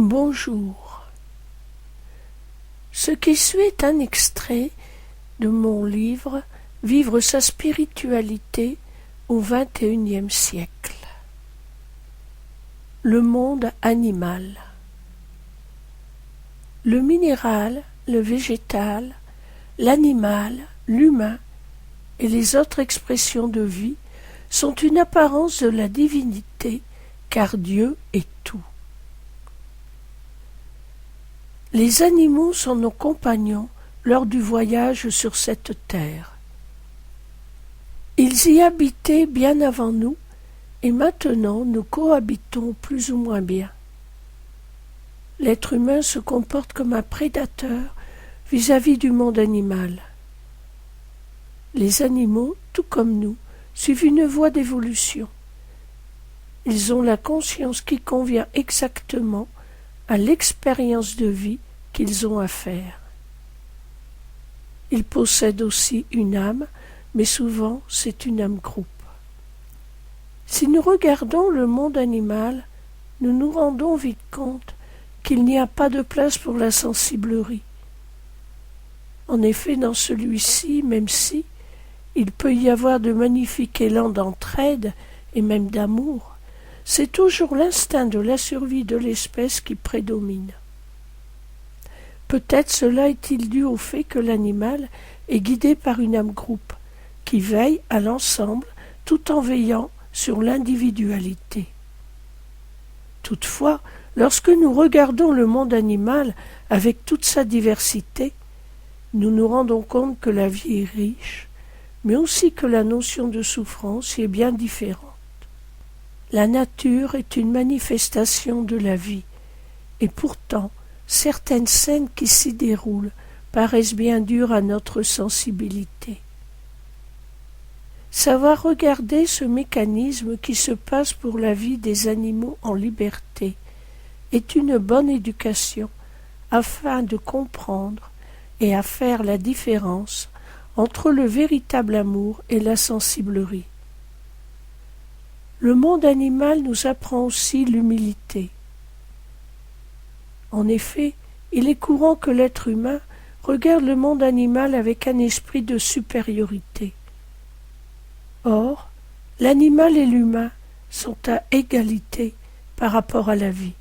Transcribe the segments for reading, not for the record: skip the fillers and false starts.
Bonjour. Ce qui suit est un extrait de mon livre « Vivre sa spiritualité au XXIe siècle ». Le monde animal. Le minéral, le végétal, l'animal, l'humain et les autres expressions de vie sont une apparence de la divinité, car Dieu est tout. Les animaux sont nos compagnons lors du voyage sur cette terre. Ils y habitaient bien avant nous, et maintenant nous cohabitons plus ou moins bien. L'être humain se comporte comme un prédateur vis-à-vis du monde animal. Les animaux, tout comme nous, suivent une voie d'évolution. Ils ont la conscience qui convient exactement à l'expérience de vie qu'ils ont à faire. Ils possèdent aussi une âme, mais souvent c'est une âme groupe. Si nous regardons le monde animal, nous nous rendons vite compte qu'il n'y a pas de place pour la sensiblerie. En effet, dans celui-ci, même si il peut y avoir de magnifiques élans d'entraide et même d'amour, c'est toujours l'instinct de la survie de l'espèce qui prédomine. Peut-être cela est-il dû au fait que l'animal est guidé par une âme groupe, qui veille à l'ensemble tout en veillant sur l'individualité. Toutefois, lorsque nous regardons le monde animal avec toute sa diversité, nous nous rendons compte que la vie est riche, mais aussi que la notion de souffrance y est bien différente. La nature est une manifestation de la vie, et pourtant certaines scènes qui s'y déroulent paraissent bien dures à notre sensibilité. Savoir regarder ce mécanisme qui se passe pour la vie des animaux en liberté est une bonne éducation afin de comprendre et à faire la différence entre le véritable amour et la sensiblerie. Le monde animal nous apprend aussi l'humilité. En effet, il est courant que l'être humain regarde le monde animal avec un esprit de supériorité. Or, l'animal et l'humain sont à égalité par rapport à la vie.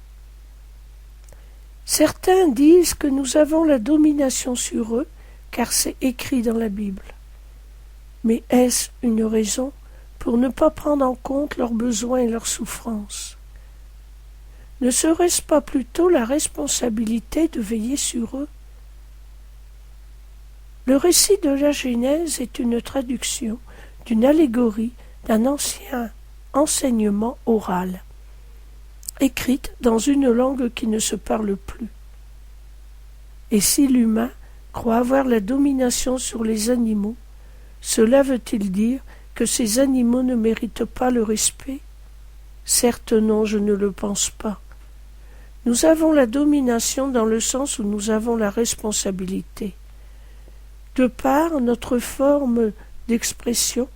Certains disent que nous avons la domination sur eux, car c'est écrit dans la Bible. Mais est-ce une raison pour ne pas prendre en compte leurs besoins et leurs souffrances? Ne serait-ce pas plutôt la responsabilité de veiller sur eux? Le récit de la Genèse est une traduction d'une allégorie d'un ancien enseignement oral, écrite dans une langue qui ne se parle plus. Et si l'humain croit avoir la domination sur les animaux, cela veut-il dire que ces animaux ne méritent pas le respect? Certes non, je ne le pense pas. Nous avons la domination dans le sens où nous avons la responsabilité. De par notre forme d'expression,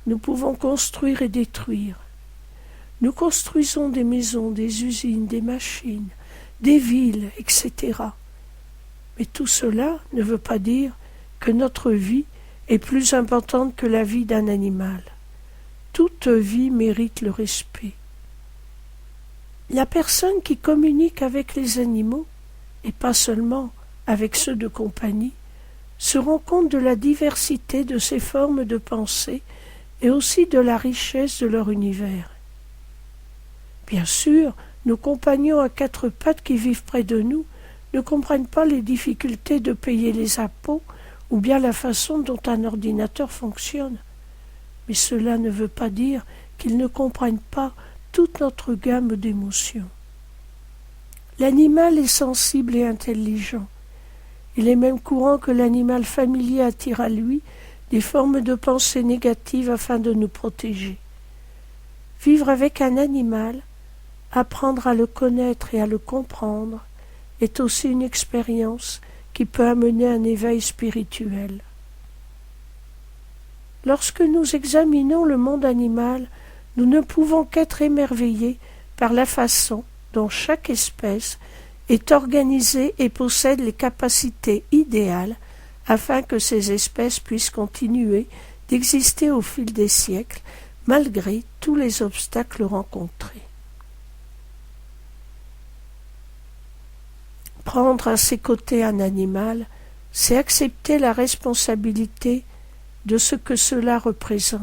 nous pouvons construire et détruire. Nous construisons des maisons, des usines, des machines, des villes, etc. Mais tout cela ne veut pas dire que notre vie est plus importante que la vie d'un animal. Toute vie mérite le respect. La personne qui communique avec les animaux, et pas seulement avec ceux de compagnie, se rend compte de la diversité de ces formes de pensée et aussi de la richesse de leur univers. Bien sûr, nos compagnons à quatre pattes qui vivent près de nous ne comprennent pas les difficultés de payer les impôts ou bien la façon dont un ordinateur fonctionne. Mais cela ne veut pas dire qu'ils ne comprennent pas toute notre gamme d'émotions. L'animal est sensible et intelligent. Il est même courant que l'animal familier attire à lui des formes de pensée négatives afin de nous protéger. Vivre avec un animal, apprendre à le connaître et à le comprendre, est aussi une expérience qui peut amener un éveil spirituel. Lorsque nous examinons le monde animal, nous ne pouvons qu'être émerveillés par la façon dont chaque espèce est organisé et possède les capacités idéales afin que ces espèces puissent continuer d'exister au fil des siècles malgré tous les obstacles rencontrés. Prendre à ses côtés un animal, c'est accepter la responsabilité de ce que cela représente,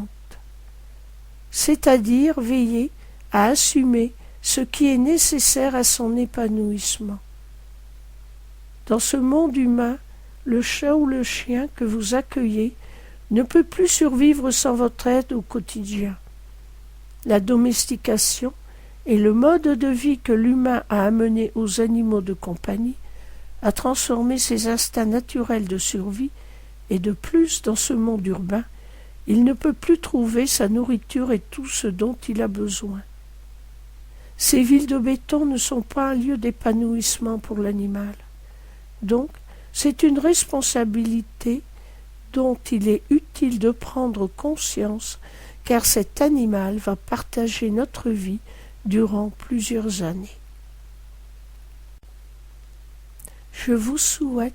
c'est-à-dire veiller à assumer ce qui est nécessaire à son épanouissement. Dans ce monde humain, le chat ou le chien que vous accueillez ne peut plus survivre sans votre aide au quotidien. La domestication et le mode de vie que l'humain a amené aux animaux de compagnie a transformé ses instincts naturels de survie et de plus dans ce monde urbain, il ne peut plus trouver sa nourriture et tout ce dont il a besoin. Ces villes de béton ne sont pas un lieu d'épanouissement pour l'animal. Donc, c'est une responsabilité dont il est utile de prendre conscience, car cet animal va partager notre vie durant plusieurs années. Je vous souhaite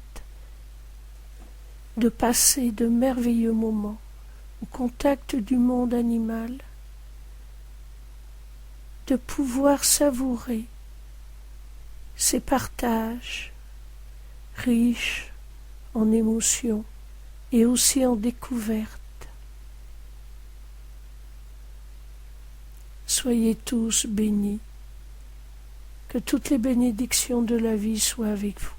de passer de merveilleux moments au contact du monde animal, de pouvoir savourer ces partages riches en émotions et aussi en découvertes. Soyez tous bénis, que toutes les bénédictions de la vie soient avec vous.